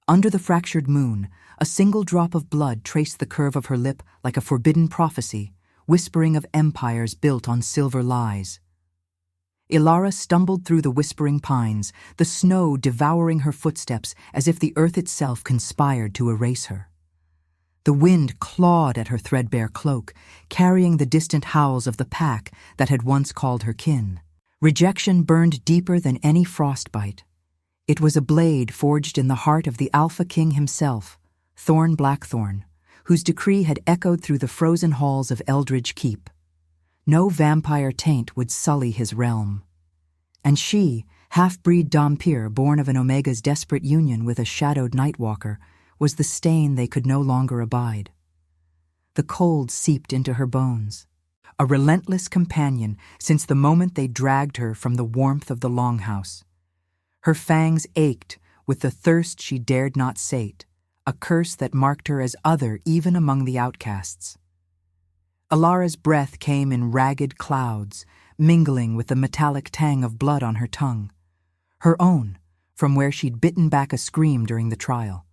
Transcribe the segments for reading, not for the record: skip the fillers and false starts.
Under the fractured moon, a single drop of blood traced the curve of her lip like a forbidden prophecy, whispering of empires built on silver lies. Ilara stumbled through the whispering pines, the snow devouring her footsteps as if the earth itself conspired to erase her. The wind clawed at her threadbare cloak, carrying the distant howls of the pack that had once called her kin. Rejection burned deeper than any frostbite. It was a blade forged in the heart of the Alpha King himself, Thorn Blackthorn, whose decree had echoed through the frozen halls of Eldridge Keep. No vampire taint would sully his realm. And she, half-breed dhampir born of an Omega's desperate union with a shadowed Nightwalker, was the stain they could no longer abide. The cold seeped into her bones, a relentless companion since the moment they dragged her from the warmth of the longhouse. Her fangs ached with the thirst she dared not sate, a curse that marked her as other even among the outcasts. Ilara's breath came in ragged clouds, mingling with the metallic tang of blood on her tongue. Her own, from where she'd bitten back a scream during the trial.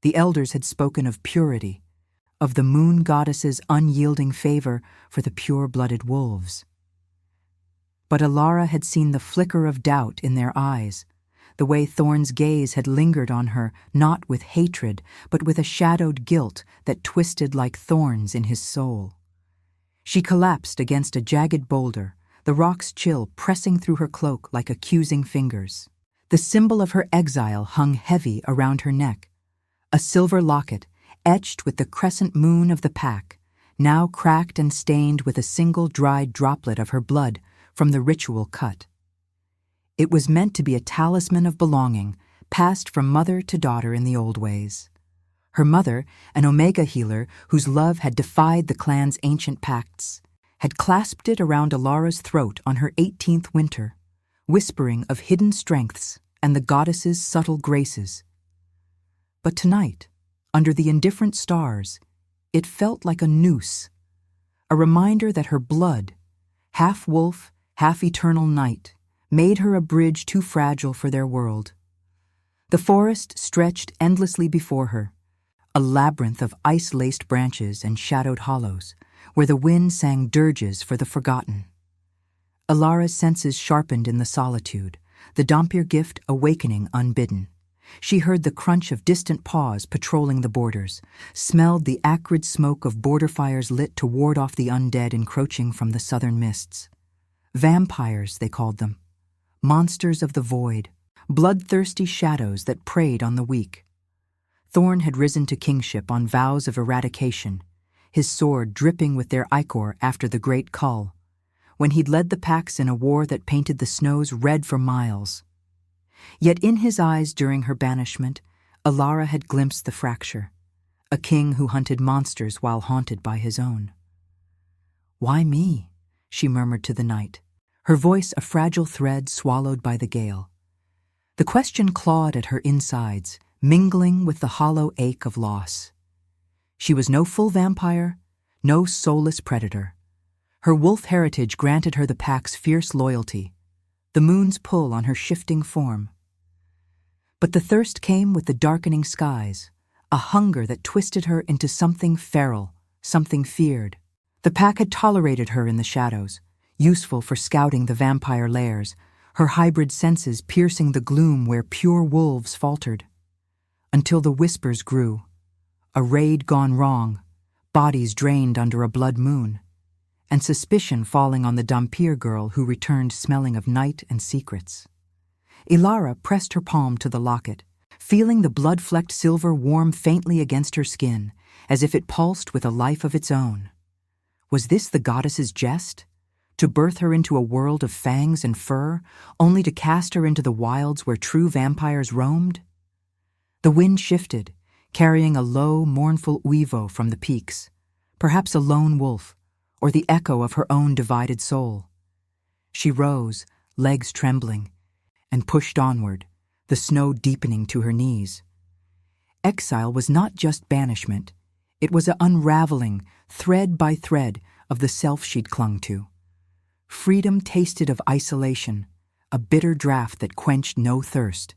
The elders had spoken of purity, of the moon goddess's unyielding favor for the pure-blooded wolves. But Ilara had seen the flicker of doubt in their eyes, the way Thorn's gaze had lingered on her not with hatred, but with a shadowed guilt that twisted like thorns in his soul. She collapsed against a jagged boulder, the rock's chill pressing through her cloak like accusing fingers. The symbol of her exile hung heavy around her neck, a silver locket etched with the crescent moon of the pack, now cracked and stained with a single dried droplet of her blood from the ritual cut. It was meant to be a talisman of belonging, passed from mother to daughter in the old ways. Her mother, an Omega healer whose love had defied the clan's ancient pacts, had clasped it around Ilara's throat on her 18th winter, whispering of hidden strengths and the goddess's subtle graces. But tonight, under the indifferent stars, it felt like a noose, a reminder that her blood, half wolf, half eternal night, made her a bridge too fragile for their world. The forest stretched endlessly before her, a labyrinth of ice-laced branches and shadowed hollows, where the wind sang dirges for the forgotten. Ilara's senses sharpened in the solitude, the dhampir gift awakening unbidden. She heard the crunch of distant paws patrolling the borders, smelled the acrid smoke of border fires lit to ward off the undead encroaching from the southern mists. Vampires, they called them. Monsters of the void, bloodthirsty shadows that preyed on the weak. Thorn had risen to kingship on vows of eradication, his sword dripping with their ichor after the Great Cull, when he'd led the packs in a war that painted the snows red for miles. Yet in his eyes during her banishment, Ilara had glimpsed the fracture, a king who hunted monsters while haunted by his own. "Why me?" she murmured to the night, her voice a fragile thread swallowed by the gale. The question clawed at her insides, mingling with the hollow ache of loss. She was no full vampire, no soulless predator. Her wolf heritage granted her the pack's fierce loyalty, the moon's pull on her shifting form. But the thirst came with the darkening skies, a hunger that twisted her into something feral, something feared. The pack had tolerated her in the shadows, useful for scouting the vampire lairs, her hybrid senses piercing the gloom where pure wolves faltered. Until the whispers grew, a raid gone wrong, bodies drained under a blood moon, and suspicion falling on the dhampir girl who returned smelling of night and secrets. Ilara pressed her palm to the locket, feeling the blood-flecked silver warm faintly against her skin, as if it pulsed with a life of its own. Was this the goddess's jest? To birth her into a world of fangs and fur, only to cast her into the wilds where true vampires roamed? The wind shifted, carrying a low, mournful uivo from the peaks, perhaps a lone wolf, or the echo of her own divided soul. She rose, legs trembling, and pushed onward, the snow deepening to her knees. Exile was not just banishment. It was an unraveling, thread by thread, of the self she'd clung to. Freedom tasted of isolation, a bitter draught that quenched no thirst.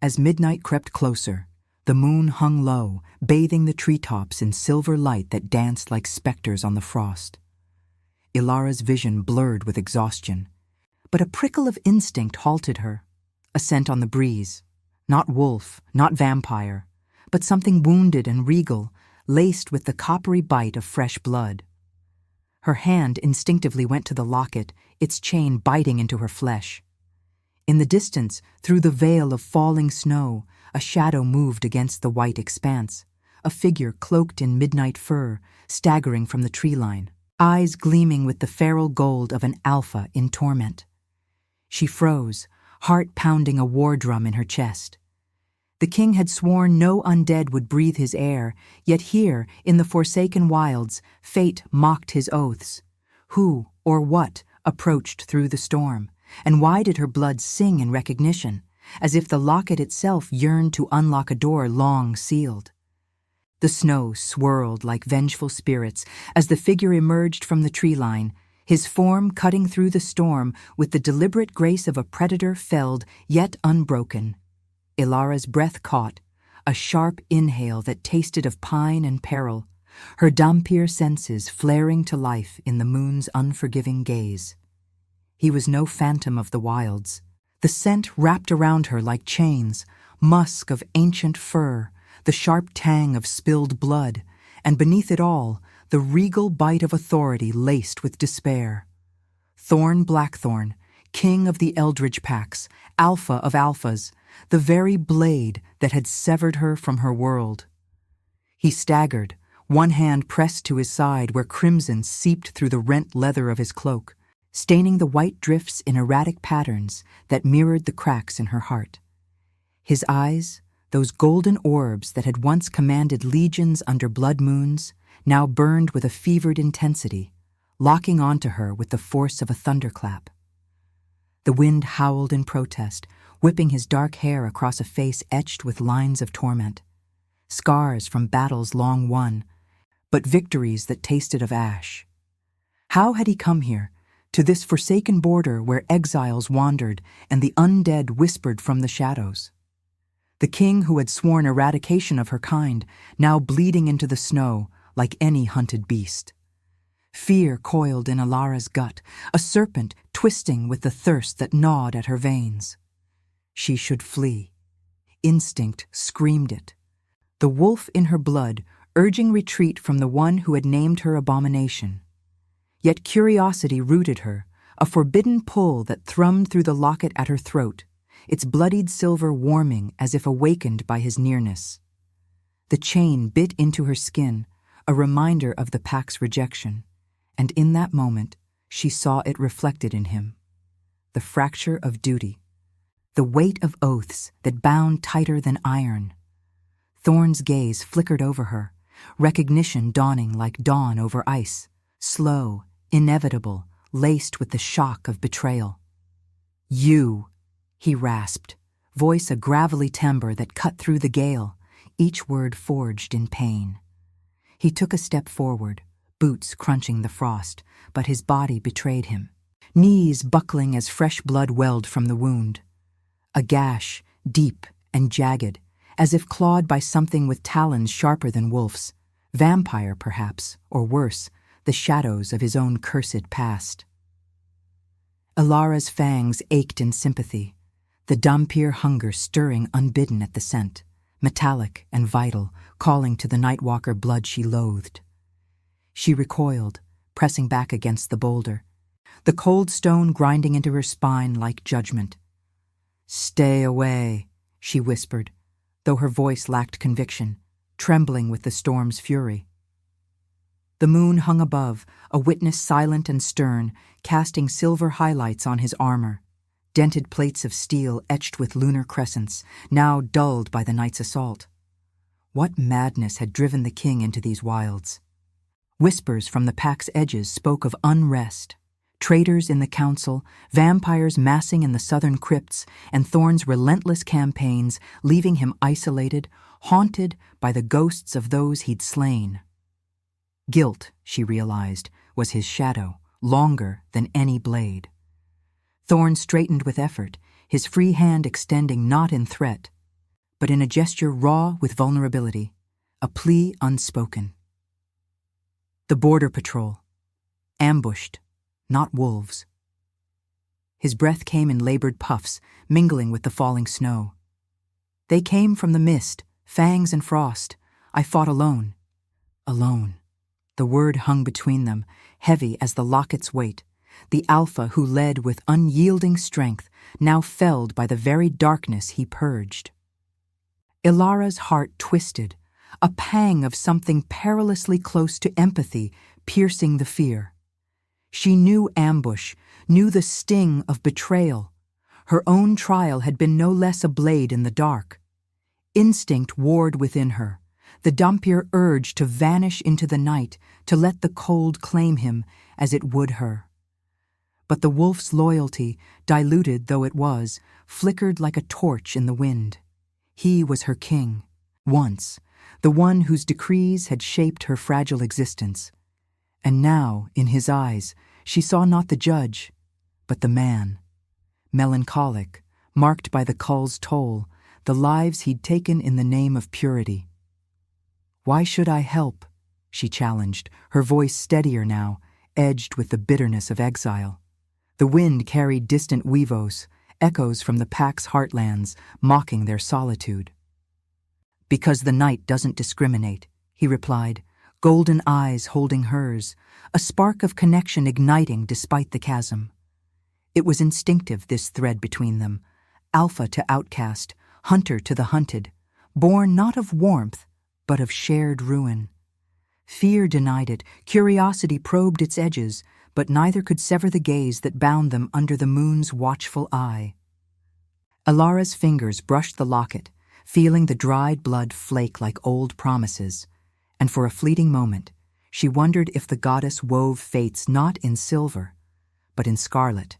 As midnight crept closer, the moon hung low, bathing the treetops in silver light that danced like specters on the frost. Ilara's vision blurred with exhaustion, but a prickle of instinct halted her. A scent on the breeze. Not wolf, not vampire, but something wounded and regal, laced with the coppery bite of fresh blood. Her hand instinctively went to the locket, its chain biting into her flesh. In the distance, through the veil of falling snow, a shadow moved against the white expanse, a figure cloaked in midnight fur, staggering from the tree line, eyes gleaming with the feral gold of an alpha in torment. She froze, heart pounding a war drum in her chest. The king had sworn no undead would breathe his air, yet here, in the forsaken wilds, fate mocked his oaths. Who, or what, approached through the storm? And why did her blood sing in recognition, as if the locket itself yearned to unlock a door long sealed? The snow swirled like vengeful spirits as the figure emerged from the tree line, his form cutting through the storm with the deliberate grace of a predator felled yet unbroken. Ilara's breath caught, a sharp inhale that tasted of pine and peril, her dhampir senses flaring to life in the moon's unforgiving gaze. He was no phantom of the wilds. The scent wrapped around her like chains, musk of ancient fur, the sharp tang of spilled blood, and beneath it all, the regal bite of authority laced with despair. Thorn Blackthorn, king of the Eldritch packs, alpha of alphas, the very blade that had severed her from her world. He staggered, one hand pressed to his side where crimson seeped through the rent leather of his cloak, staining the white drifts in erratic patterns that mirrored the cracks in her heart. His eyes, those golden orbs that had once commanded legions under blood moons, now burned with a fevered intensity, locking onto her with the force of a thunderclap. The wind howled in protest, whipping his dark hair across a face etched with lines of torment, scars from battles long won, but victories that tasted of ash. How had he come here, to this forsaken border where exiles wandered and the undead whispered from the shadows? The king who had sworn eradication of her kind, now bleeding into the snow like any hunted beast. Fear coiled in Ilara's gut, a serpent twisting with the thirst that gnawed at her veins. She should flee. Instinct screamed it. The wolf in her blood, urging retreat from the one who had named her abomination. Yet curiosity rooted her, a forbidden pull that thrummed through the locket at her throat, its bloodied silver warming as if awakened by his nearness. The chain bit into her skin, a reminder of the pack's rejection, and in that moment she saw it reflected in him. The fracture of duty, the weight of oaths that bound tighter than iron. Thorn's gaze flickered over her, recognition dawning like dawn over ice, slow, inevitable, laced with the shock of betrayal. "You," he rasped, voice a gravelly timbre that cut through the gale, each word forged in pain. He took a step forward, boots crunching the frost, but his body betrayed him, knees buckling as fresh blood welled from the wound. A gash, deep and jagged, as if clawed by something with talons sharper than wolf's, vampire perhaps, or worse, the shadows of his own cursed past. Ilara's fangs ached in sympathy, the dhampir hunger stirring unbidden at the scent, metallic and vital, calling to the nightwalker blood she loathed. She recoiled, pressing back against the boulder, the cold stone grinding into her spine like judgment. "Stay away," she whispered, though her voice lacked conviction, trembling with the storm's fury. The moon hung above, a witness silent and stern, casting silver highlights on his armor, dented plates of steel etched with lunar crescents, now dulled by the night's assault. What madness had driven the king into these wilds? Whispers from the pack's edges spoke of unrest, traitors in the council, vampires massing in the southern crypts, and Thorn's relentless campaigns leaving him isolated, haunted by the ghosts of those he'd slain. Guilt, she realized, was his shadow, longer than any blade. Thorn straightened with effort, his free hand extending not in threat, but in a gesture raw with vulnerability, a plea unspoken. The border patrol. Ambushed, not wolves. His breath came in labored puffs, mingling with the falling snow. They came from the mist, fangs and frost. I fought alone. Alone. The word hung between them, heavy as the locket's weight. The alpha who led with unyielding strength, now felled by the very darkness he purged. Ilara's heart twisted, a pang of something perilously close to empathy piercing the fear. She knew ambush, knew the sting of betrayal. Her own trial had been no less a blade in the dark. Instinct warred within her, the dhampir urge to vanish into the night, to let the cold claim him as it would her. But the wolf's loyalty, diluted though it was, flickered like a torch in the wind. He was her king, once, the one whose decrees had shaped her fragile existence. And now, in his eyes, she saw not the judge, but the man. Melancholic, marked by the cull's toll, the lives he'd taken in the name of purity. "Why should I help?" she challenged, her voice steadier now, edged with the bitterness of exile. The wind carried distant weavos, echoes from the pack's heartlands, mocking their solitude. "Because the night doesn't discriminate," he replied, golden eyes holding hers, a spark of connection igniting despite the chasm. It was instinctive, this thread between them, alpha to outcast, hunter to the hunted, born not of warmth, but of shared ruin. Fear denied it, curiosity probed its edges, but neither could sever the gaze that bound them under the moon's watchful eye. Ilara's fingers brushed the locket, feeling the dried blood flake like old promises, and for a fleeting moment she wondered if the goddess wove fates not in silver, but in scarlet.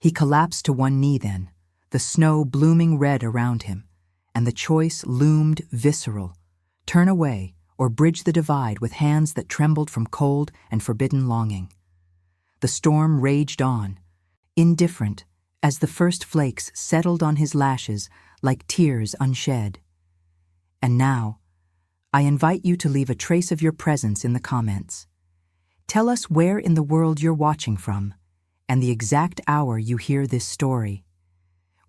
He collapsed to one knee then, the snow blooming red around him, and the choice loomed visceral: turn away or bridge the divide with hands that trembled from cold and forbidden longing. The storm raged on, indifferent, as the first flakes settled on his lashes like tears unshed. And now, I invite you to leave a trace of your presence in the comments. Tell us where in the world you're watching from, and the exact hour you hear this story.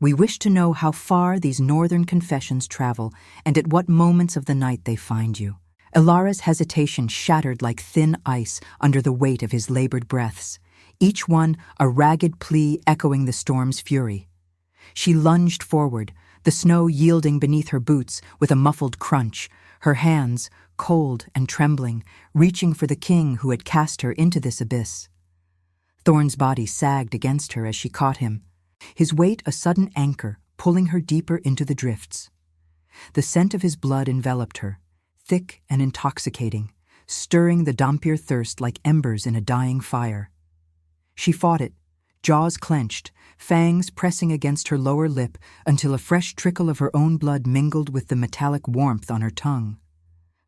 We wish to know how far these northern confessions travel and at what moments of the night they find you. Ilara's hesitation shattered like thin ice under the weight of his labored breaths, each one a ragged plea echoing the storm's fury. She lunged forward, the snow yielding beneath her boots with a muffled crunch, her hands, cold and trembling, reaching for the king who had cast her into this abyss. Thorn's body sagged against her as she caught him, his weight a sudden anchor, pulling her deeper into the drifts. The scent of his blood enveloped her, thick and intoxicating, stirring the dhampir thirst like embers in a dying fire. She fought it, jaws clenched, fangs pressing against her lower lip until a fresh trickle of her own blood mingled with the metallic warmth on her tongue.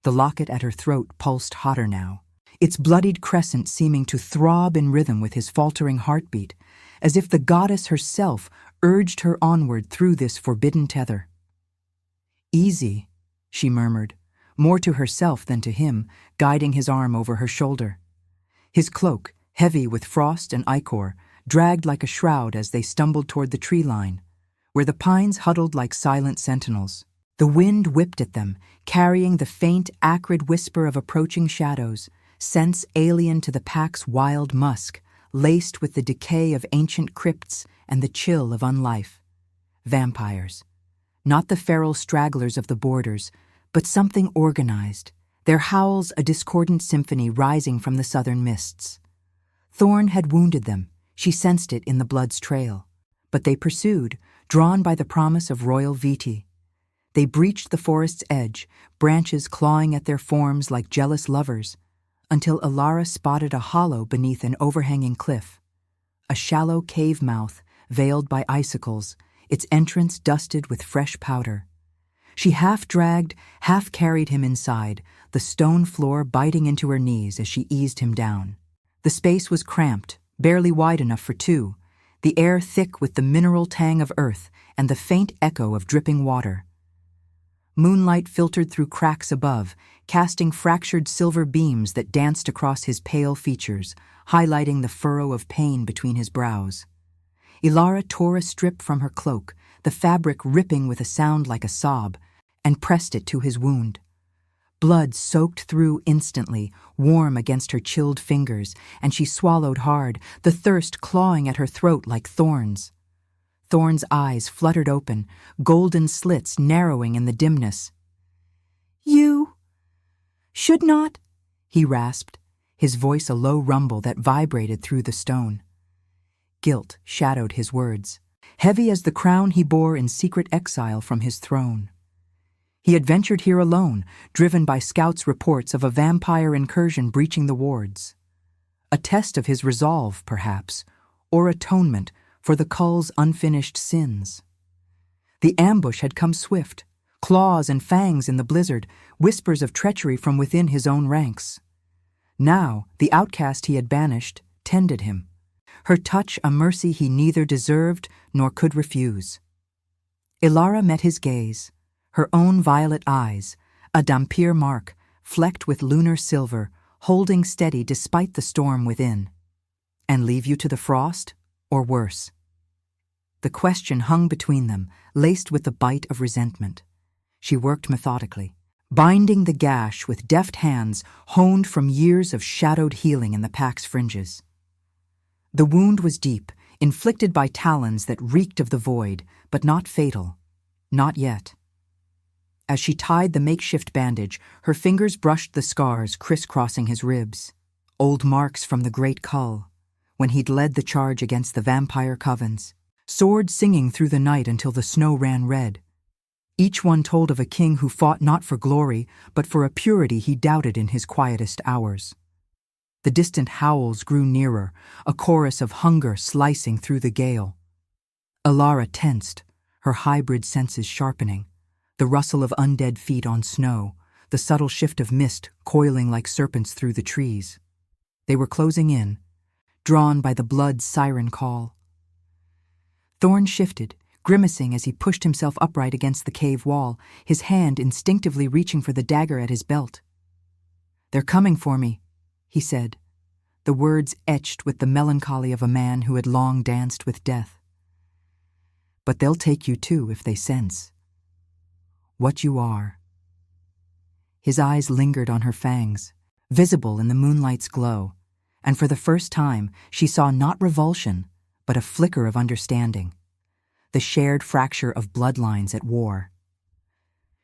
The locket at her throat pulsed hotter now, its bloodied crescent seeming to throb in rhythm with his faltering heartbeat, as if the goddess herself urged her onward through this forbidden tether. "Easy," she murmured, more to herself than to him, guiding his arm over her shoulder. His cloak, heavy with frost and ichor, dragged like a shroud as they stumbled toward the tree line, where the pines huddled like silent sentinels. The wind whipped at them, carrying the faint, acrid whisper of approaching shadows, scents alien to the pack's wild musk, laced with the decay of ancient crypts and the chill of unlife. Vampires. Not the feral stragglers of the borders, but something organized, their howls a discordant symphony rising from the southern mists. Thorn had wounded them, she sensed it in the blood's trail, but they pursued, drawn by the promise of royal viti. They breached the forest's edge, branches clawing at their forms like jealous lovers, until Ilara spotted a hollow beneath an overhanging cliff. A shallow cave mouth, veiled by icicles, its entrance dusted with fresh powder. She half-dragged, half-carried him inside, the stone floor biting into her knees as she eased him down. The space was cramped, barely wide enough for two, the air thick with the mineral tang of earth and the faint echo of dripping water. Moonlight filtered through cracks above, casting fractured silver beams that danced across his pale features, highlighting the furrow of pain between his brows. Ilara tore a strip from her cloak, the fabric ripping with a sound like a sob, and pressed it to his wound. Blood soaked through instantly, warm against her chilled fingers, and she swallowed hard, the thirst clawing at her throat like thorns. Thorn's eyes fluttered open, golden slits narrowing in the dimness. "You should not," he rasped, his voice a low rumble that vibrated through the stone. Guilt shadowed his words, heavy as the crown he bore in secret exile from his throne. He had ventured here alone, driven by scouts' reports of a vampire incursion breaching the wards. A test of his resolve, perhaps, or atonement for the cull's unfinished sins. The ambush had come swift, claws and fangs in the blizzard, whispers of treachery from within his own ranks. Now, the outcast he had banished tended him, her touch a mercy he neither deserved nor could refuse. Ilara met his gaze, her own violet eyes, a dhampir mark, flecked with lunar silver, holding steady despite the storm within. "And leave you to the frost, or worse?" The question hung between them, laced with the bite of resentment. She worked methodically, binding the gash with deft hands honed from years of shadowed healing in the pack's fringes. The wound was deep, inflicted by talons that reeked of the void, but not fatal. Not yet. As she tied the makeshift bandage, her fingers brushed the scars crisscrossing his ribs, old marks from the great cull, when he'd led the charge against the vampire covens, sword singing through the night until the snow ran red. Each one told of a king who fought not for glory, but for a purity he doubted in his quietest hours. The distant howls grew nearer, a chorus of hunger slicing through the gale. Ilara tensed, her hybrid senses sharpening. The rustle of undead feet on snow, the subtle shift of mist coiling like serpents through the trees. They were closing in, drawn by the blood's siren call. Thorn shifted, grimacing as he pushed himself upright against the cave wall, his hand instinctively reaching for the dagger at his belt. "They're coming for me," he said, the words etched with the melancholy of a man who had long danced with death. "But they'll take you too if they sense what you are." His eyes lingered on her fangs, visible in the moonlight's glow, and for the first time she saw not revulsion, but a flicker of understanding, the shared fracture of bloodlines at war.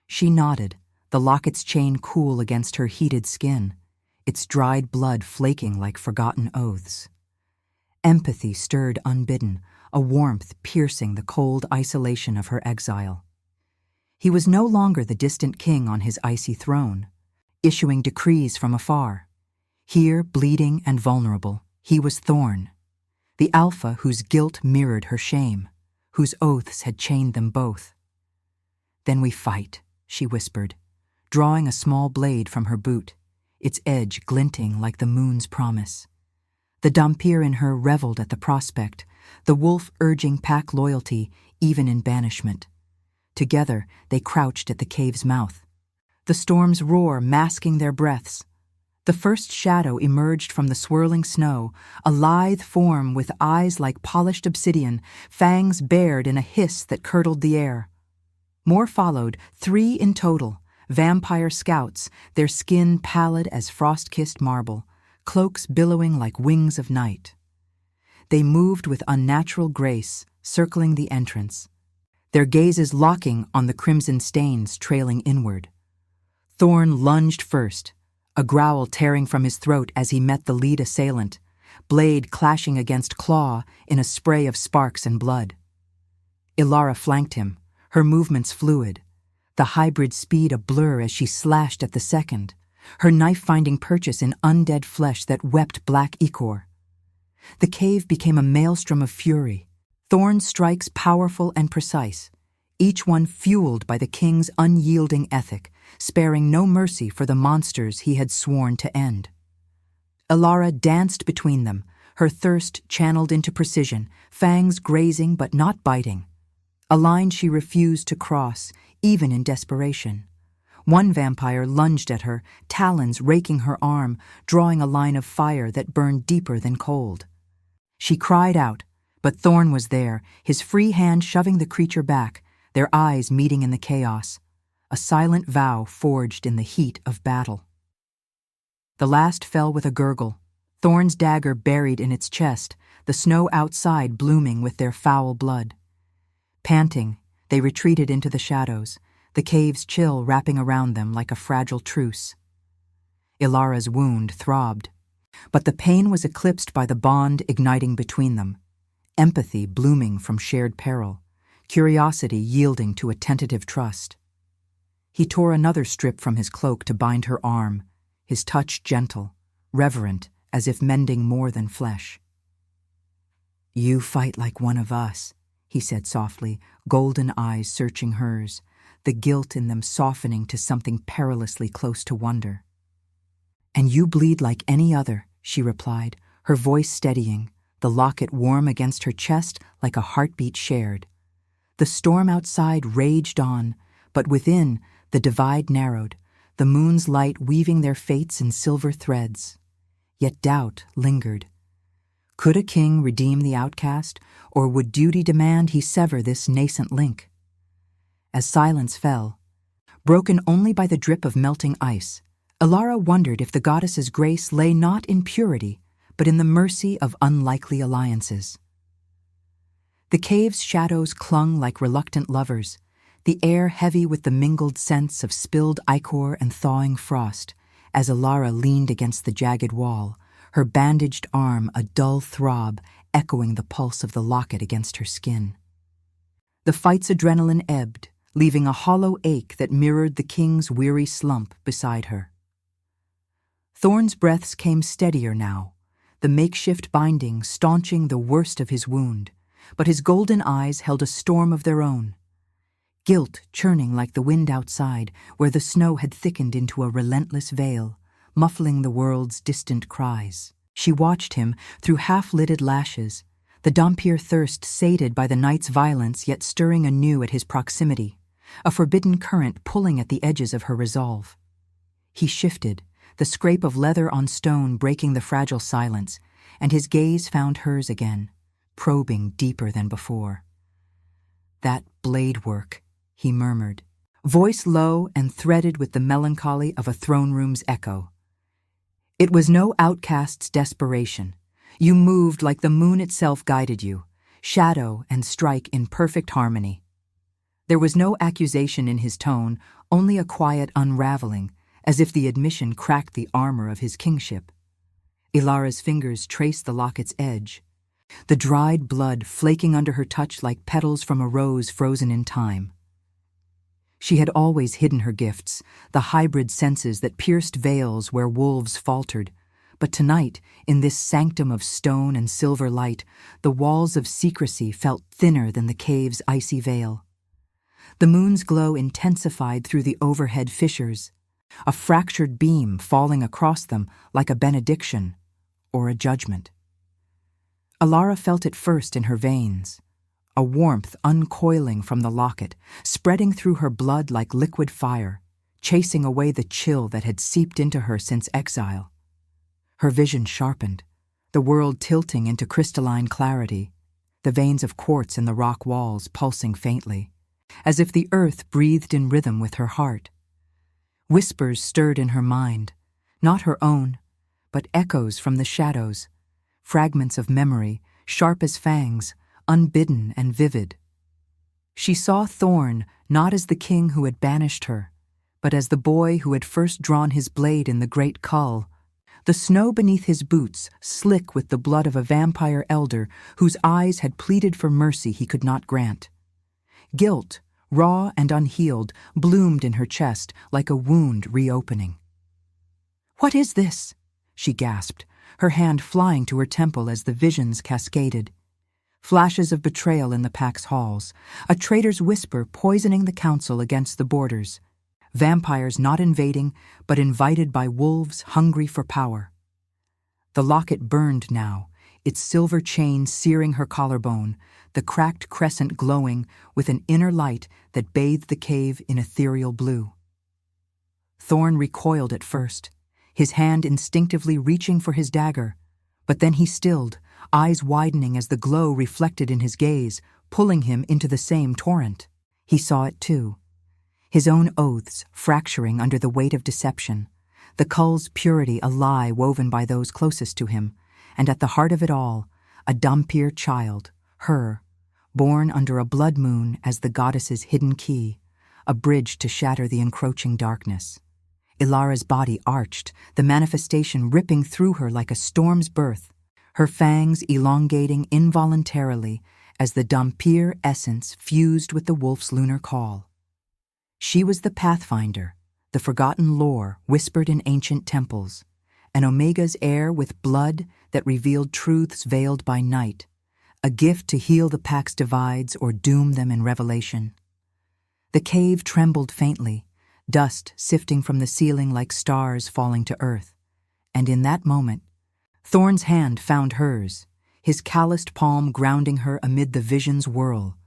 She nodded, the locket's chain cool against her heated skin, its dried blood flaking like forgotten oaths. Empathy stirred unbidden, a warmth piercing the cold isolation of her exile. He was no longer the distant king on his icy throne, issuing decrees from afar. Here, bleeding and vulnerable, he was Thorn, the alpha whose guilt mirrored her shame, whose oaths had chained them both. "Then we fight," she whispered, drawing a small blade from her boot, its edge glinting like the moon's promise. The dhampir in her reveled at the prospect, the wolf urging pack loyalty even in banishment. Together, they crouched at the cave's mouth, the storm's roar masking their breaths. The first shadow emerged from the swirling snow, a lithe form with eyes like polished obsidian, fangs bared in a hiss that curdled the air. More followed, 3 in total, vampire scouts, their skin pallid as frost-kissed marble, cloaks billowing like wings of night. They moved with unnatural grace, circling the entrance, their gazes locking on the crimson stains trailing inward. Thorn lunged first, a growl tearing from his throat as he met the lead assailant, blade clashing against claw in a spray of sparks and blood. Ilara flanked him, her movements fluid, the hybrid speed a blur as she slashed at the second, her knife finding purchase in undead flesh that wept black ichor. The cave became a maelstrom of fury, Thorn's strikes powerful and precise, each one fueled by the king's unyielding ethic, sparing no mercy for the monsters he had sworn to end. Ilara danced between them, her thirst channeled into precision, fangs grazing but not biting. A line she refused to cross, even in desperation. One vampire lunged at her, talons raking her arm, drawing a line of fire that burned deeper than cold. She cried out, but Thorn was there, his free hand shoving the creature back, their eyes meeting in the chaos, a silent vow forged in the heat of battle. The last fell with a gurgle, Thorn's dagger buried in its chest, the snow outside blooming with their foul blood. Panting, they retreated into the shadows, the cave's chill wrapping around them like a fragile truce. Ilara's wound throbbed, but the pain was eclipsed by the bond igniting between them, empathy blooming from shared peril, curiosity yielding to a tentative trust. He tore another strip from his cloak to bind her arm, his touch gentle, reverent, as if mending more than flesh. "You fight like one of us," he said softly, golden eyes searching hers, the guilt in them softening to something perilously close to wonder. "And you bleed like any other," she replied, her voice steadying, the locket warm against her chest like a heartbeat shared. The storm outside raged on, but within, the divide narrowed, the moon's light weaving their fates in silver threads. Yet doubt lingered. Could a king redeem the outcast, or would duty demand he sever this nascent link? As silence fell, broken only by the drip of melting ice, Ilara wondered if the goddess's grace lay not in purity, but in the mercy of unlikely alliances. The cave's shadows clung like reluctant lovers, the air heavy with the mingled scents of spilled ichor and thawing frost, as Ilara leaned against the jagged wall, her bandaged arm a dull throb echoing the pulse of the locket against her skin. The fight's adrenaline ebbed, leaving a hollow ache that mirrored the king's weary slump beside her. Thorn's breaths came steadier now, the makeshift binding staunching the worst of his wound, but his golden eyes held a storm of their own. Guilt churning like the wind outside, where the snow had thickened into a relentless veil, muffling the world's distant cries. She watched him through half-lidded lashes, the dhampir thirst sated by the night's violence yet stirring anew at his proximity, a forbidden current pulling at the edges of her resolve. He shifted, the scrape of leather on stone breaking the fragile silence, and his gaze found hers again, probing deeper than before. "That blade work," he murmured, voice low and threaded with the melancholy of a throne room's echo. "It was no outcast's desperation. You moved like the moon itself guided you, shadow and strike in perfect harmony." There was no accusation in his tone, only a quiet unraveling, as if the admission cracked the armor of his kingship. Ilara's fingers traced the locket's edge, the dried blood flaking under her touch like petals from a rose frozen in time. She had always hidden her gifts, the hybrid senses that pierced veils where wolves faltered, but tonight, in this sanctum of stone and silver light, the walls of secrecy felt thinner than the cave's icy veil. The moon's glow intensified through the overhead fissures, a fractured beam falling across them like a benediction or a judgment. Ilara felt it first in her veins, a warmth uncoiling from the locket, spreading through her blood like liquid fire, chasing away the chill that had seeped into her since exile. Her vision sharpened, the world tilting into crystalline clarity, the veins of quartz in the rock walls pulsing faintly, as if the earth breathed in rhythm with her heart. Whispers stirred in her mind, not her own, but echoes from the shadows, fragments of memory, sharp as fangs, unbidden and vivid. She saw Thorn not as the king who had banished her, but as the boy who had first drawn his blade in the great cull, the snow beneath his boots slick with the blood of a vampire elder whose eyes had pleaded for mercy he could not grant. Guilt, raw and unhealed, bloomed in her chest like a wound reopening. "What is this?" she gasped, her hand flying to her temple as the visions cascaded. Flashes of betrayal in the pack's halls, a traitor's whisper poisoning the council against the borders, vampires not invading but invited by wolves hungry for power. The locket burned now, its silver chain searing her collarbone, the cracked crescent glowing with an inner light that bathed the cave in ethereal blue. Thorn recoiled at first, his hand instinctively reaching for his dagger, but then he stilled, eyes widening as the glow reflected in his gaze, pulling him into the same torrent. He saw it too, his own oaths fracturing under the weight of deception, the cull's purity a lie woven by those closest to him, and at the heart of it all, a dhampir child, her, born under a blood moon as the goddess's hidden key, a bridge to shatter the encroaching darkness. Ilara's body arched, the manifestation ripping through her like a storm's birth, her fangs elongating involuntarily as the dhampir essence fused with the wolf's lunar call. She was the pathfinder, the forgotten lore whispered in ancient temples, an Omega's heir with blood that revealed truths veiled by night, a gift to heal the pack's divides or doom them in revelation. The cave trembled faintly, dust sifting from the ceiling like stars falling to earth, and in that moment, Thorn's hand found hers, his calloused palm grounding her amid the vision's whirl.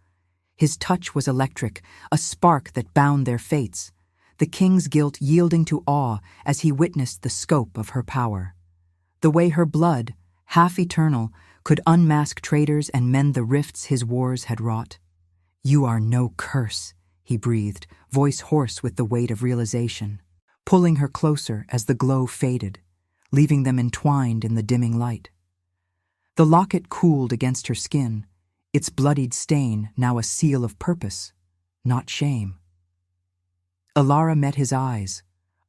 His touch was electric, a spark that bound their fates, the king's guilt yielding to awe as he witnessed the scope of her power. The way her blood, half eternal, could unmask traitors and mend the rifts his wars had wrought. "You are no curse," he breathed, voice hoarse with the weight of realization, pulling her closer as the glow faded, leaving them entwined in the dimming light. The locket cooled against her skin, its bloodied stain now a seal of purpose, not shame. Ilara met his eyes,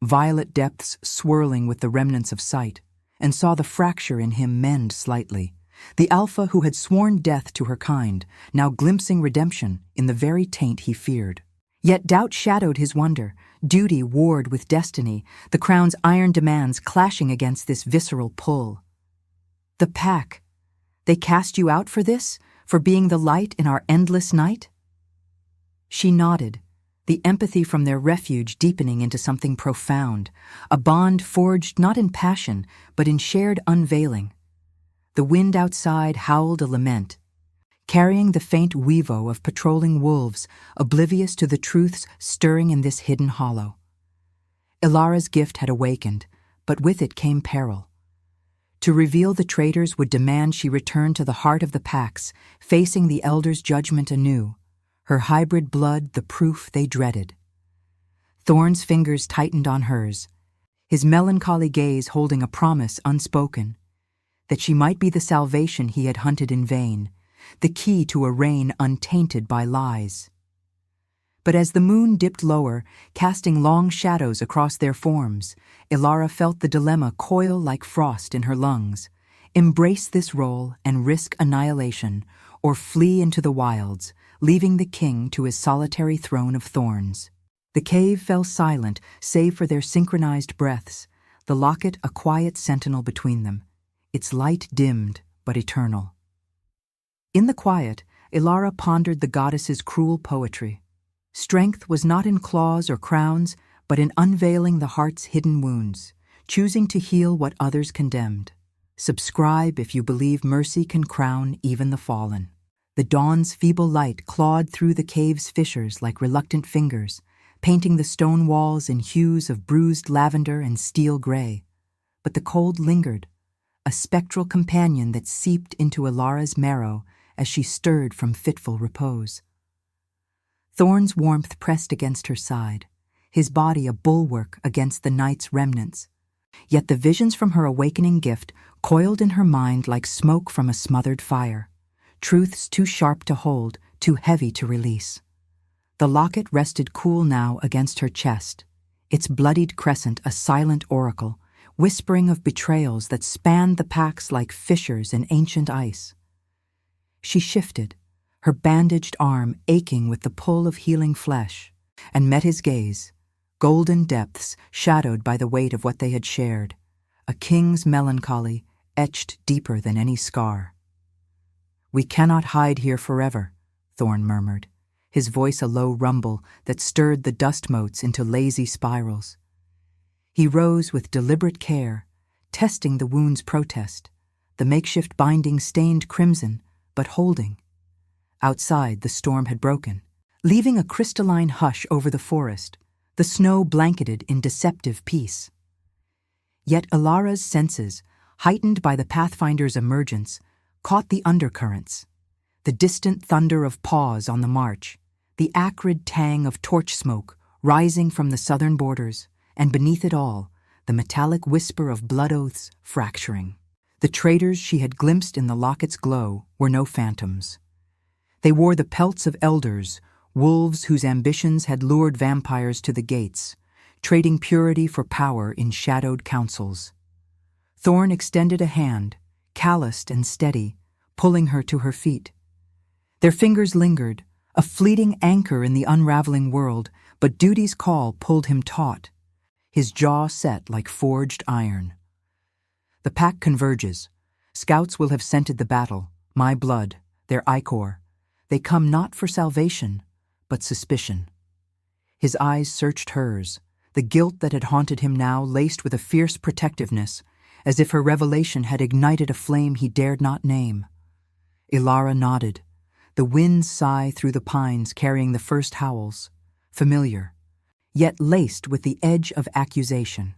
violet depths swirling with the remnants of sight, and saw the fracture in him mend slightly, the alpha who had sworn death to her kind, now glimpsing redemption in the very taint he feared. Yet doubt shadowed his wonder, duty warred with destiny, the crown's iron demands clashing against this visceral pull. "The pack, they cast you out for this, for being the light in our endless night?" She nodded, the empathy from their refuge deepening into something profound, a bond forged not in passion, but in shared unveiling. The wind outside howled a lament, carrying the faint weevo of patrolling wolves, oblivious to the truths stirring in this hidden hollow. Ilara's gift had awakened, but with it came peril. To reveal the traitors would demand she return to the heart of the packs, facing the elders' judgment anew, her hybrid blood the proof they dreaded. Thorn's fingers tightened on hers, his melancholy gaze holding a promise unspoken, that she might be the salvation he had hunted in vain, the key to a reign untainted by lies. But as the moon dipped lower, casting long shadows across their forms, Ilara felt the dilemma coil like frost in her lungs. Embrace this role and risk annihilation, or flee into the wilds, leaving the king to his solitary throne of thorns. The cave fell silent, save for their synchronized breaths, the locket a quiet sentinel between them, its light dimmed but eternal. In the quiet, Ilara pondered the goddess's cruel poetry. Strength was not in claws or crowns, but in unveiling the heart's hidden wounds, choosing to heal what others condemned. Subscribe if you believe mercy can crown even the fallen. The dawn's feeble light clawed through the cave's fissures like reluctant fingers, painting the stone walls in hues of bruised lavender and steel gray. But the cold lingered, a spectral companion that seeped into Ilara's marrow as she stirred from fitful repose. Thorn's warmth pressed against her side, his body a bulwark against the night's remnants. Yet the visions from her awakening gift coiled in her mind like smoke from a smothered fire, truths too sharp to hold, too heavy to release. The locket rested cool now against her chest, its bloodied crescent a silent oracle, whispering of betrayals that spanned the packs like fissures in ancient ice. She shifted, her bandaged arm aching with the pull of healing flesh, and met his gaze, golden depths shadowed by the weight of what they had shared, a king's melancholy etched deeper than any scar. "We cannot hide here forever," Thorn murmured, his voice a low rumble that stirred the dust motes into lazy spirals. He rose with deliberate care, testing the wound's protest, the makeshift binding stained crimson, but holding. Outside, the storm had broken, leaving a crystalline hush over the forest, the snow blanketed in deceptive peace. Yet Ilara's senses, heightened by the Pathfinder's emergence, caught the undercurrents, the distant thunder of paws on the march, the acrid tang of torch smoke rising from the southern borders, and beneath it all, the metallic whisper of blood oaths fracturing. The traitors she had glimpsed in the locket's glow were no phantoms. They wore the pelts of elders, wolves whose ambitions had lured vampires to the gates, trading purity for power in shadowed councils. Thorn extended a hand, calloused and steady, pulling her to her feet. Their fingers lingered, a fleeting anchor in the unraveling world, but duty's call pulled him taut, his jaw set like forged iron. The pack converges. Scouts will have scented the battle, my blood, their ichor. They come not for salvation, but suspicion. His eyes searched hers, the guilt that had haunted him now laced with a fierce protectiveness, as if her revelation had ignited a flame he dared not name. Ilara nodded, the winds sigh through the pines carrying the first howls, familiar, yet laced with the edge of accusation.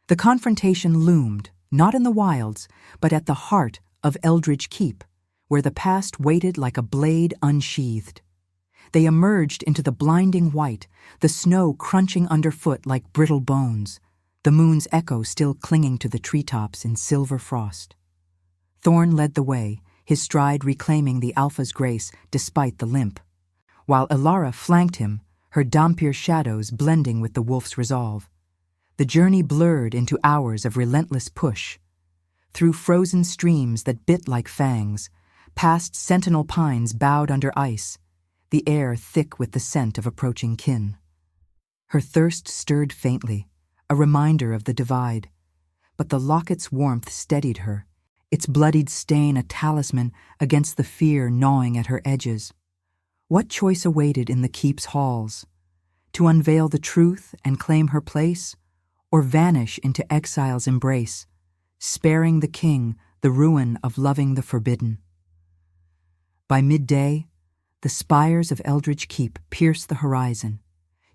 The confrontation loomed, not in the wilds, but at the heart of Eldridge Keep, where the past waited like a blade unsheathed. They emerged into the blinding white, the snow crunching underfoot like brittle bones, the moon's echo still clinging to the treetops in silver frost. Thorn led the way, his stride reclaiming the alpha's grace despite the limp, while Ilara flanked him, her dhampir shadows blending with the wolf's resolve. The journey blurred into hours of relentless push, through frozen streams that bit like fangs, past sentinel pines bowed under ice, the air thick with the scent of approaching kin. Her thirst stirred faintly, a reminder of the divide, but the locket's warmth steadied her, its bloodied stain a talisman against the fear gnawing at her edges. What choice awaited in the keep's halls? To unveil the truth and claim her place, or vanish into exile's embrace, sparing the king the ruin of loving the forbidden? By midday, the spires of Eldridge Keep pierced the horizon,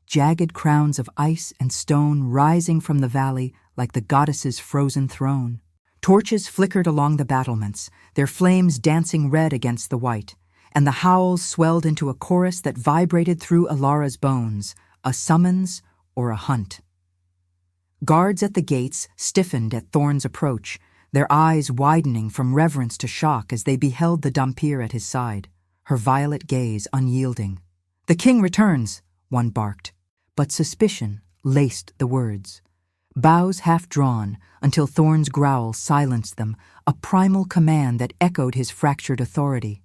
jagged crowns of ice and stone rising from the valley like the goddess's frozen throne. Torches flickered along the battlements, their flames dancing red against the white, and the howls swelled into a chorus that vibrated through Ilara's bones, a summons or a hunt. Guards at the gates stiffened at Thorn's approach, their eyes widening from reverence to shock as they beheld the dhampir at his side, her violet gaze unyielding. "The king returns," one barked, but suspicion laced the words. Bows half drawn until Thorn's growl silenced them, a primal command that echoed his fractured authority.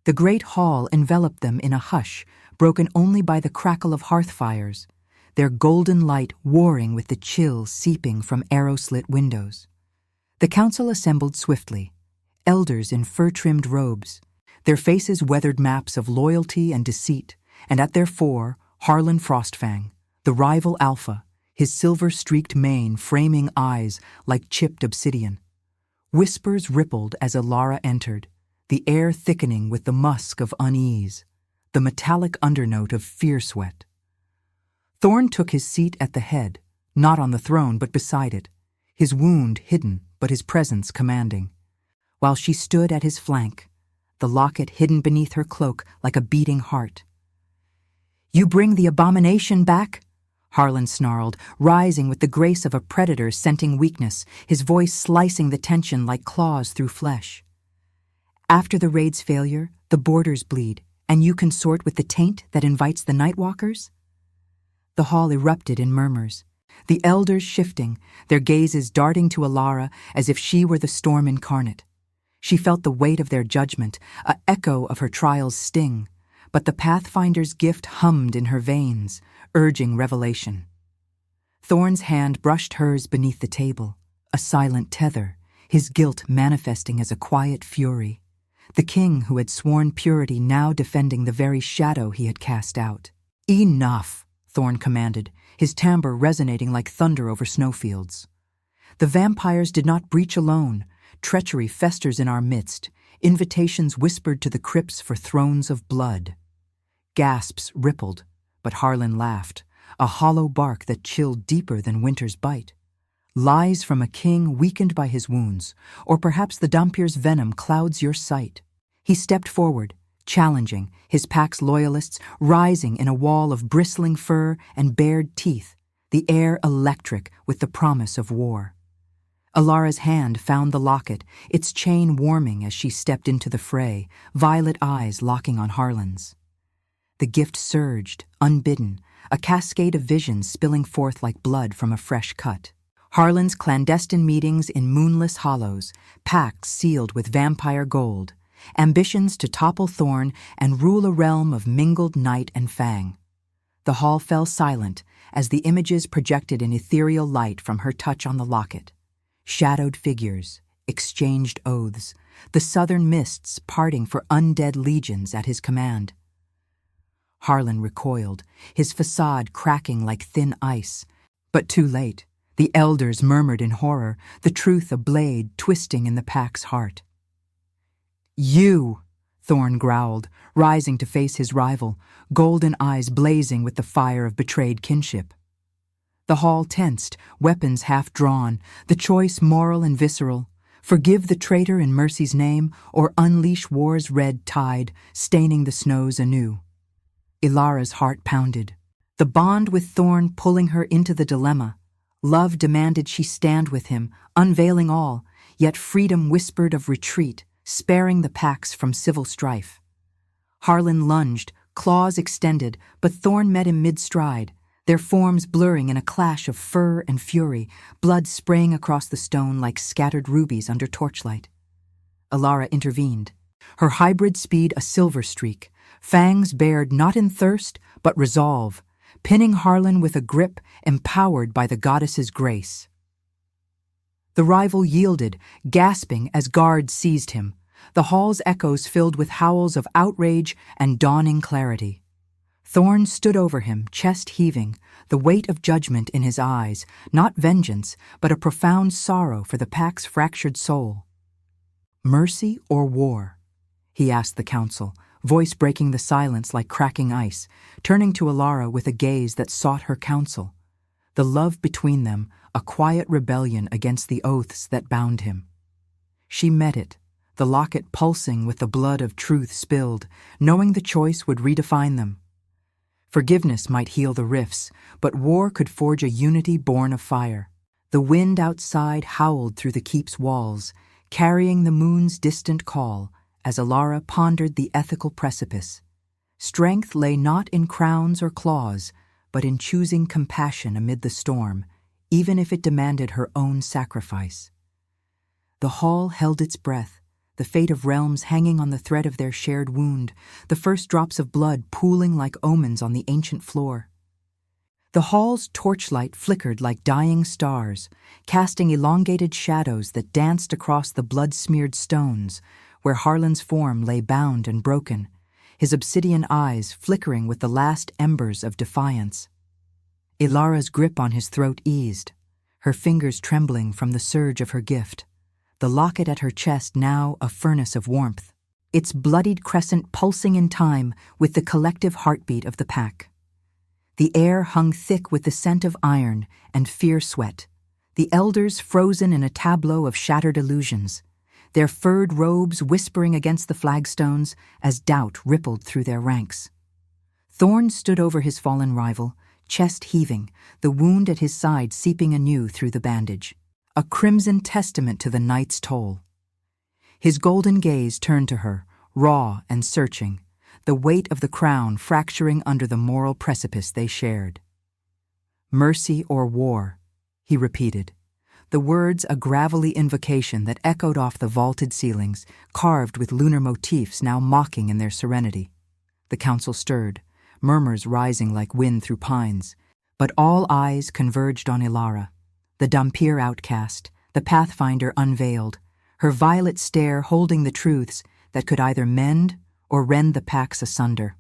The great hall enveloped them in a hush, broken only by the crackle of hearth fires, their golden light warring with the chill seeping from arrow-slit windows. The council assembled swiftly, elders in fur-trimmed robes, their faces weathered maps of loyalty and deceit, and at their fore, Harlan Frostfang, the rival alpha, his silver-streaked mane framing eyes like chipped obsidian. Whispers rippled as Ilara entered, the air thickening with the musk of unease, the metallic undernote of fear sweat. Thorn took his seat at the head, not on the throne but beside it, his wound hidden but his presence commanding, while she stood at his flank, the locket hidden beneath her cloak like a beating heart. "You bring the abomination back?" Harlan snarled, rising with the grace of a predator scenting weakness, his voice slicing the tension like claws through flesh. "After the raid's failure, the borders bleed, and you consort with the taint that invites the Nightwalkers?" The hall erupted in murmurs, the elders shifting, their gazes darting to Ilara as if she were the storm incarnate. She felt the weight of their judgment, a echo of her trial's sting, but the Pathfinder's gift hummed in her veins, urging revelation. Thorn's hand brushed hers beneath the table, a silent tether, his guilt manifesting as a quiet fury. The king who had sworn purity now defending the very shadow he had cast out. "Enough," Thorn commanded, his timbre resonating like thunder over snowfields. The vampires did not breach alone, treachery festers in our midst, invitations whispered to the crypts for thrones of blood. Gasps rippled, but Harlan laughed, a hollow bark that chilled deeper than winter's bite. Lies from a king weakened by his wounds, or perhaps the dhampir's venom clouds your sight. He stepped forward, challenging, his pack's loyalists rising in a wall of bristling fur and bared teeth, the air electric with the promise of war. Ilara's hand found the locket, its chain warming as she stepped into the fray, violet eyes locking on Harlan's. The gift surged, unbidden, a cascade of visions spilling forth like blood from a fresh cut. Harlan's clandestine meetings in moonless hollows, pacts sealed with vampire gold, ambitions to topple Thorn and rule a realm of mingled night and fang. The hall fell silent as the images projected an ethereal light from her touch on the locket. Shadowed figures, exchanged oaths, the southern mists parting for undead legions at his command. Harlan recoiled, his facade cracking like thin ice. But too late. The elders murmured in horror, the truth a blade twisting in the pack's heart. "You!" Thorn growled, rising to face his rival, golden eyes blazing with the fire of betrayed kinship. The hall tensed, weapons half drawn, the choice moral and visceral. Forgive the traitor in mercy's name, or unleash war's red tide, staining the snows anew. Ilara's heart pounded. The bond with Thorn pulling her into the dilemma. Love demanded she stand with him, unveiling all, yet freedom whispered of retreat, sparing the packs from civil strife. Harlan lunged, claws extended, but Thorn met him mid-stride, their forms blurring in a clash of fur and fury, blood spraying across the stone like scattered rubies under torchlight. Ilara intervened, her hybrid speed a silver streak, fangs bared not in thirst, but resolve, pinning Harlan with a grip empowered by the goddess's grace. The rival yielded, gasping as guards seized him, the hall's echoes filled with howls of outrage and dawning clarity. Thorn stood over him, chest heaving, the weight of judgment in his eyes, not vengeance, but a profound sorrow for the pack's fractured soul. "Mercy or war?" he asked the council, voice breaking the silence like cracking ice, turning to Ilara with a gaze that sought her counsel. The love between them, a quiet rebellion against the oaths that bound him. She met it, the locket pulsing with the blood of truth spilled, knowing the choice would redefine them. Forgiveness might heal the rifts, but war could forge a unity born of fire. The wind outside howled through the keep's walls, carrying the moon's distant call, as Ilara pondered the ethical precipice. Strength lay not in crowns or claws, but in choosing compassion amid the storm, even if it demanded her own sacrifice. The hall held its breath, the fate of realms hanging on the thread of their shared wound, the first drops of blood pooling like omens on the ancient floor. The hall's torchlight flickered like dying stars, casting elongated shadows that danced across the blood-smeared stones, where Harlan's form lay bound and broken, his obsidian eyes flickering with the last embers of defiance. Ilara's grip on his throat eased, her fingers trembling from the surge of her gift, the locket at her chest now a furnace of warmth, its bloodied crescent pulsing in time with the collective heartbeat of the pack. The air hung thick with the scent of iron and fear sweat, the elders frozen in a tableau of shattered illusions, their furred robes whispering against the flagstones as doubt rippled through their ranks. Thorn stood over his fallen rival, chest heaving, the wound at his side seeping anew through the bandage, a crimson testament to the night's toll. His golden gaze turned to her, raw and searching, the weight of the crown fracturing under the moral precipice they shared. "Mercy or war," he repeated, the words a gravelly invocation that echoed off the vaulted ceilings, carved with lunar motifs now mocking in their serenity. The council stirred, murmurs rising like wind through pines, but all eyes converged on Ilara, the dhampir outcast, the pathfinder unveiled, her violet stare holding the truths that could either mend or rend the packs asunder.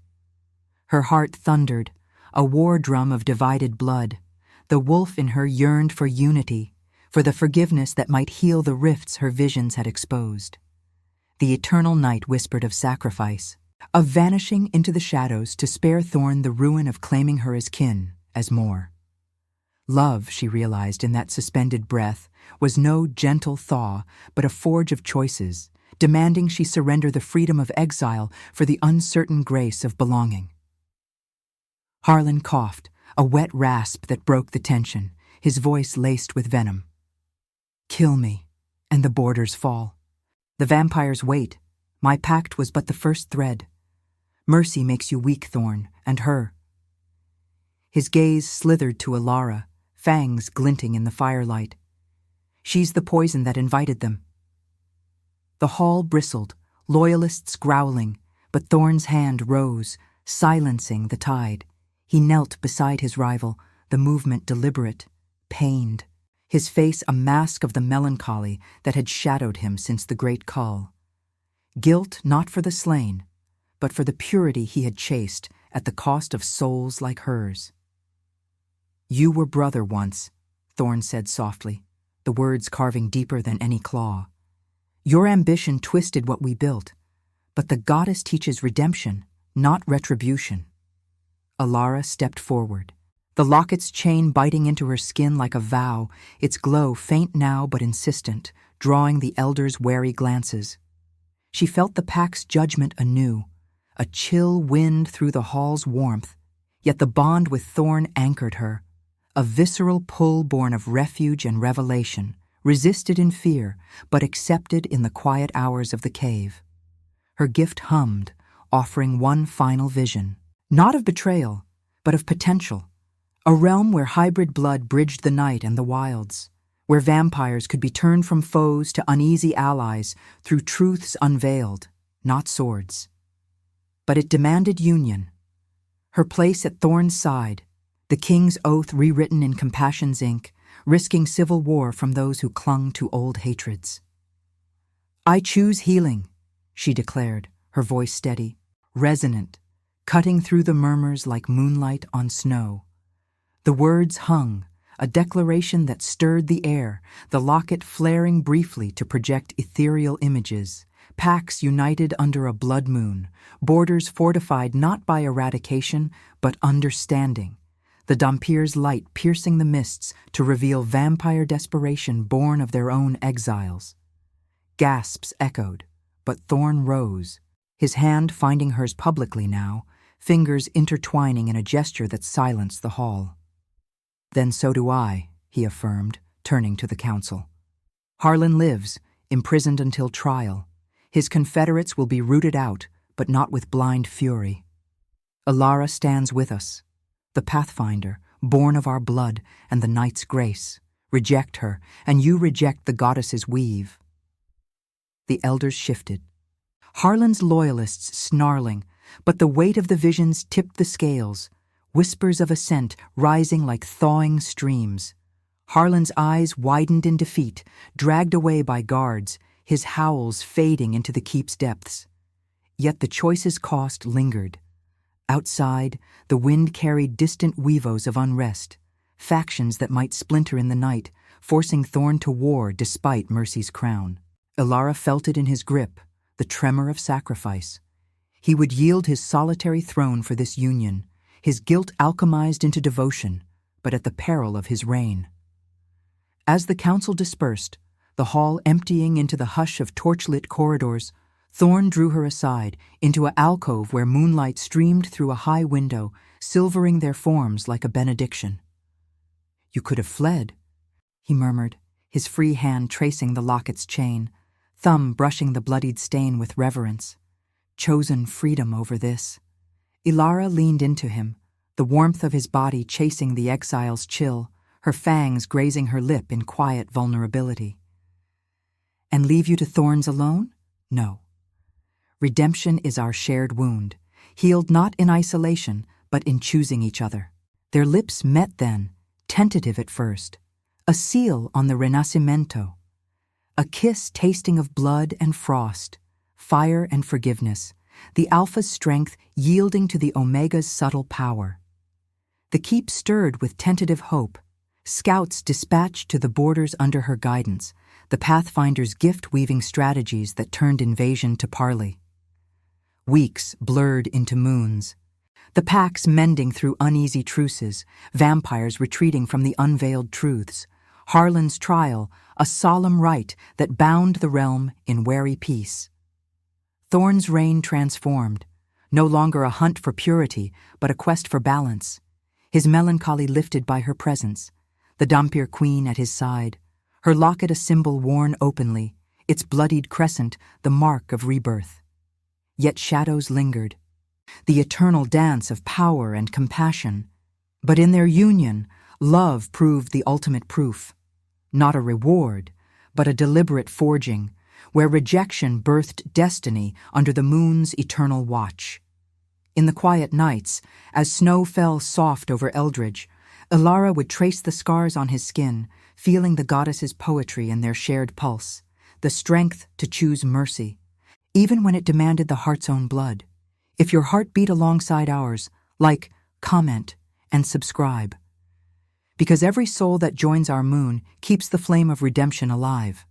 Her heart thundered, a war drum of divided blood. The wolf in her yearned for unity, for the forgiveness that might heal the rifts her visions had exposed. The eternal night whispered of sacrifice, of vanishing into the shadows to spare Thorn the ruin of claiming her as kin, as more. Love, she realized in that suspended breath, was no gentle thaw, but a forge of choices, demanding she surrender the freedom of exile for the uncertain grace of belonging. Harlan coughed, a wet rasp that broke the tension, his voice laced with venom. Kill me, and the borders fall. The vampires wait. My pact was but the first thread. Mercy makes you weak, Thorn, and her. His gaze slithered to Alara, fangs glinting in the firelight. She's the poison that invited them. The hall bristled, loyalists growling, but Thorn's hand rose, silencing the tide. He knelt beside his rival, the movement deliberate, pained, his face a mask of the melancholy that had shadowed him since the great cull. Guilt not for the slain, but for the purity he had chased at the cost of souls like hers. You were brother once, Thorn said softly, the words carving deeper than any claw. Your ambition twisted what we built, but the goddess teaches redemption, not retribution. Alara stepped forward, the locket's chain biting into her skin like a vow, its glow faint now but insistent, drawing the elder's wary glances. She felt the pack's judgment anew, a chill wind through the hall's warmth, yet the bond with Thorn anchored her, a visceral pull born of refuge and revelation, resisted in fear, but accepted in the quiet hours of the cave. Her gift hummed, offering one final vision, not of betrayal, but of potential. A realm where hybrid blood bridged the night and the wilds, where vampires could be turned from foes to uneasy allies through truths unveiled, not swords. But it demanded union. Her place at Thorn's side, the king's oath rewritten in compassion's ink, risking civil war from those who clung to old hatreds. I choose healing, she declared, her voice steady, resonant, cutting through the murmurs like moonlight on snow. The words hung, a declaration that stirred the air, the locket flaring briefly to project ethereal images, packs united under a blood moon, borders fortified not by eradication, but understanding, the dhampir's light piercing the mists to reveal vampire desperation born of their own exiles. Gasps echoed, but Thorn rose, his hand finding hers publicly now, fingers intertwining in a gesture that silenced the hall. Then so do I, he affirmed, turning to the council. Harlan lives, imprisoned until trial. His confederates will be rooted out, but not with blind fury. Alara stands with us, the Pathfinder, born of our blood and the night's grace. Reject her, and you reject the goddess's weave. The elders shifted. Harlan's loyalists snarling, but the weight of the visions tipped the scales, whispers of assent rising like thawing streams. Harlan's eyes widened in defeat, dragged away by guards, his howls fading into the keep's depths. Yet the choice's cost lingered. Outside, the wind carried distant weavos of unrest, factions that might splinter in the night, forcing Thorn to war despite Mercy's crown. Alara felt it in his grip, the tremor of sacrifice. He would yield his solitary throne for this union, his guilt alchemized into devotion, but at the peril of his reign. As the council dispersed, the hall emptying into the hush of torchlit corridors, Thorn drew her aside into an alcove where moonlight streamed through a high window, silvering their forms like a benediction. You could have fled, he murmured, his free hand tracing the locket's chain, thumb brushing the bloodied stain with reverence. Chosen freedom over this. Alara leaned into him, the warmth of his body chasing the exile's chill, her fangs grazing her lip in quiet vulnerability. And leave you to thorns alone? No. Redemption is our shared wound, healed not in isolation, but in choosing each other. Their lips met then, tentative at first, a seal on the Renascimento, a kiss tasting of blood and frost, fire and forgiveness, the Alpha's strength yielding to the Omega's subtle power. The keep stirred with tentative hope, Scouts dispatched to the borders under her guidance, the Pathfinder's gift-weaving strategies that turned invasion to parley. Weeks blurred into moons. The packs mending through uneasy truces, vampires retreating from the unveiled truths. Harlan's trial, a solemn rite that bound the realm in wary peace. Thorn's reign transformed, no longer a hunt for purity, but a quest for balance. His melancholy lifted by her presence, the dhampir queen at his side, her locket a symbol worn openly, its bloodied crescent the mark of rebirth. Yet shadows lingered, the eternal dance of power and compassion. But in their union, love proved the ultimate proof. Not a reward, but a deliberate forging, where rejection birthed destiny under the moon's eternal watch. In the quiet nights, as snow fell soft over Eldridge, Ilara would trace the scars on his skin, feeling the goddess's poetry in their shared pulse, the strength to choose mercy, even when it demanded the heart's own blood. If your heart beat alongside ours, like, comment, and subscribe. Because every soul that joins our moon keeps the flame of redemption alive.